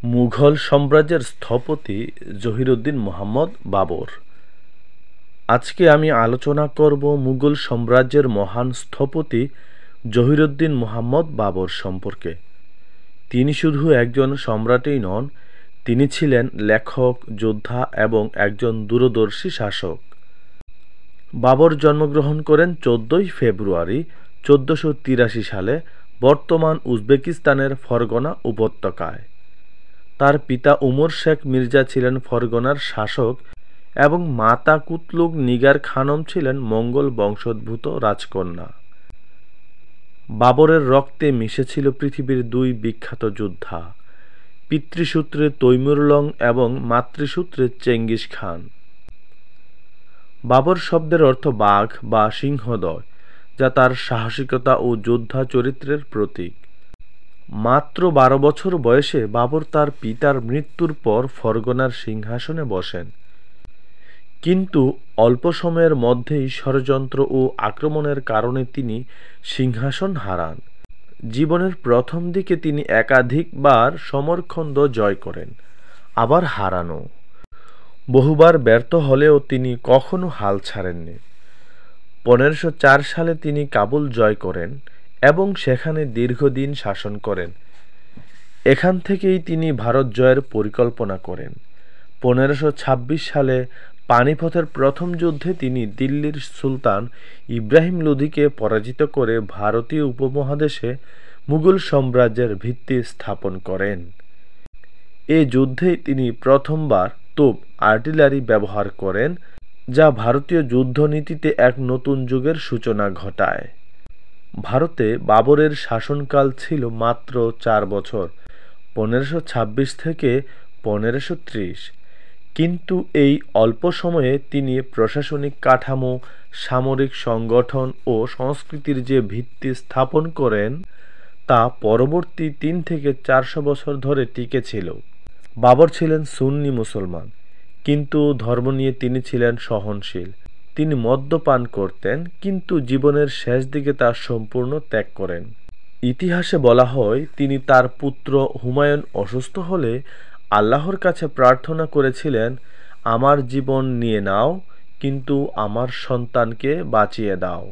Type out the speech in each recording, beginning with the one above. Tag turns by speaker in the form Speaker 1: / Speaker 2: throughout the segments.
Speaker 1: মুঘল সাম্রাজ্যের স্থপতি জহিরুদ্দিন মুহাম্মদ বাবর। আজকে আমি আলোচনা করব মুঘল সাম্রাজ্যের মহান স্থপতি জহিরুদ্দিন মুহাম্মদ বাবর সম্পর্কে। তিনি শুধু একজন সম্রাটই নন, তিনি ছিলেন লেখক, যোদ্ধা এবং একজন দূরদর্শী শাসক। বাবর জন্মগ্রহণ করেন 14 ফেব্রুয়ারি 1483 সালে বর্তমান উজবেকিস্তানের ফরগনা উপত্যকায়। তার পিতা উমর শেখ মির্জা ছিলেন ফরগনার শাসক এবং মাতা কুতলুগ নিগার খানম ছিলেন মঙ্গল বংশোদ্ভূত রাজকন্যা। বাবরের রক্তে মিশেছিল পৃথিবীর দুই বিখ্যাত যোদ্ধা, পিতৃসূত্রে তৈমুরলং এবং মাতৃসূত্রে চেঙ্গিস খান। বাবর শব্দের অর্থ বাঘ বা সিংহদয়, যা তার সাহসিকতা ও যোদ্ধা চরিত্রের প্রতীক। মাত্র 12 বছর বয়সে বাবর তার পিতার মৃত্যুর পর ফরগনার সিংহাসনে বসেন, কিন্তু অল্প সময়ের মধ্যেই ষড়যন্ত্র ও আক্রমণের কারণে তিনি সিংহাসন হারান। জীবনের প্রথম দিকে তিনি একাধিকবার সমরখন্দ জয় করেন, আবার হারানো। বহুবার ব্যর্থ হলেও তিনি কখনো হাল ছাড়েননি। 1504 সালে তিনি কাবুল জয় করেন এবং সেখানে দীর্ঘদিন শাসন করেন। এখান থেকেই তিনি ভারত জয়ের পরিকল্পনা করেন। 1526 সালে পানিপথের প্রথম যুদ্ধে তিনি দিল্লির সুলতান ইব্রাহিম লোদিকে পরাজিত করে ভারতীয় উপমহাদেশে মুঘল সাম্রাজ্যের ভিত্তি স্থাপন করেন। এ যুদ্ধেই তিনি প্রথমবার তোপ আর্টিলারি ব্যবহার করেন, যা ভারতীয় যুদ্ধনীতিতে এক নতুন যুগের সূচনা ঘটায়। ভারতে বাবরের শাসনকাল ছিল মাত্র 4 বছর, 1526 থেকে 1530। কিন্তু এই অল্প সময়ে তিনি প্রশাসনিক কাঠামো, সামরিক সংগঠন ও সংস্কৃতির যে ভিত্তি স্থাপন করেন, তা পরবর্তী 3 থেকে 400 বছর ধরে টিকে ছিল। বাবর ছিলেন সুন্নি মুসলমান, কিন্তু ধর্ম নিয়ে তিনি ছিলেন সহনশীল। তিনি মদ্যপান করতেন, কিন্তু জীবনের শেষ দিকে তা সম্পূর্ণ ত্যাগ করেন। ইতিহাসে বলা হয়, তিনি তার পুত্র হুমায়ুন অসুস্থ হলে আল্লাহর কাছে প্রার্থনা করেছিলেন, আমার জীবন নিয়ে নাও, কিন্তু আমার সন্তানকে বাঁচিয়ে দাও।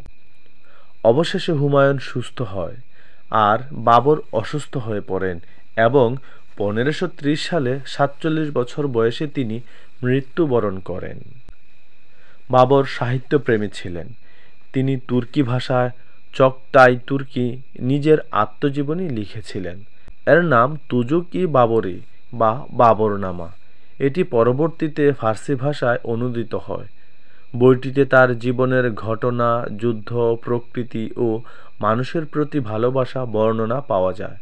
Speaker 1: অবশেষে হুমায়ুন সুস্থ হয়, আর বাবর অসুস্থ হয়ে পড়েন এবং 1530 সালে 47 বছর বয়সে তিনি মৃত্যুবরণ করেন। বাবর সাহিত্যপ্রেমী ছিলেন। তিনি তুর্কি ভাষায় চকটাই তুর্কি নিজের আত্মজীবনী লিখেছিলেন। এর নাম তুজুক-ই বাবরি বা বাবরনামা। এটি পরবর্তীতে ফার্সি ভাষায় অনুদিত হয়। বইটিতে তার জীবনের ঘটনা, যুদ্ধ, প্রকৃতি ও মানুষের প্রতি ভালোবাসা বর্ণনা পাওয়া যায়।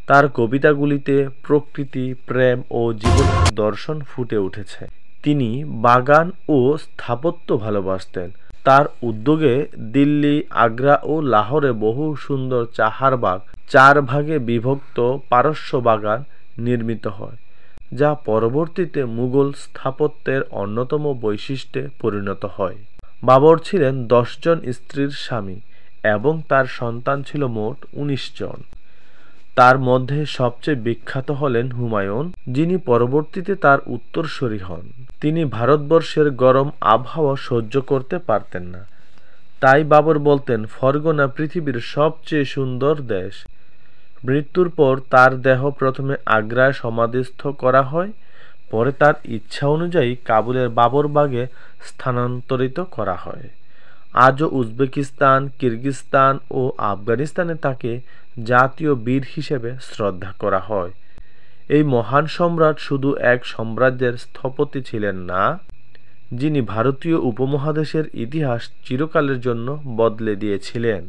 Speaker 1: তার কবিতাগুলিতে প্রকৃতি, প্রেম ও জীবনের দর্শন ফুটে উঠেছে। তিনি বাগান ও স্থাপত্য ভালোবাসতেন। তার উদ্যোগে দিল্লি, আগ্রা ও লাহোরে বহু সুন্দর চাহার বাগ, 4 ভাগে বিভক্ত পারস্য বাগান নির্মিত হয়, যা পরবর্তীতে মুঘল স্থাপত্যের অন্যতম বৈশিষ্ট্যে পরিণত হয়। বাবর ছিলেন 10 জন স্ত্রীর স্বামী এবং তার সন্তান ছিল মোট 19 জন। তার মধ্যে সবচেয়ে বিখ্যাত হলেন হুমায়ুন, যিনি পরবর্তীতে তার উত্তরসূরি হন। তিনি ভারতবর্ষের গরম আবহাওয়া সহ্য করতে পারতেন না। তাই বাবর বলতেন, ফরগনা পৃথিবীর সবচেয়ে সুন্দর দেশ। মৃত্যুর পর তার দেহ প্রথমে আগ্রায় সমাধিস্থ করা হয়, পরে তার ইচ্ছা অনুযায়ী কাবুলের বাবরবাগে স্থানান্তরিত করা হয়। আজও উজবেকিস্তান, কিরগিজস্তান ও আফগানিস্তানে তাকে জাতীয় বীর হিসেবে শ্রদ্ধা করা হয়। এই মহান সম্রাট শুধু এক সাম্রাজ্যের স্থপতি ছিলেন না, যিনি ভারতীয় উপমহাদেশের ইতিহাস চিরকালের জন্য বদলে দিয়েছিলেন।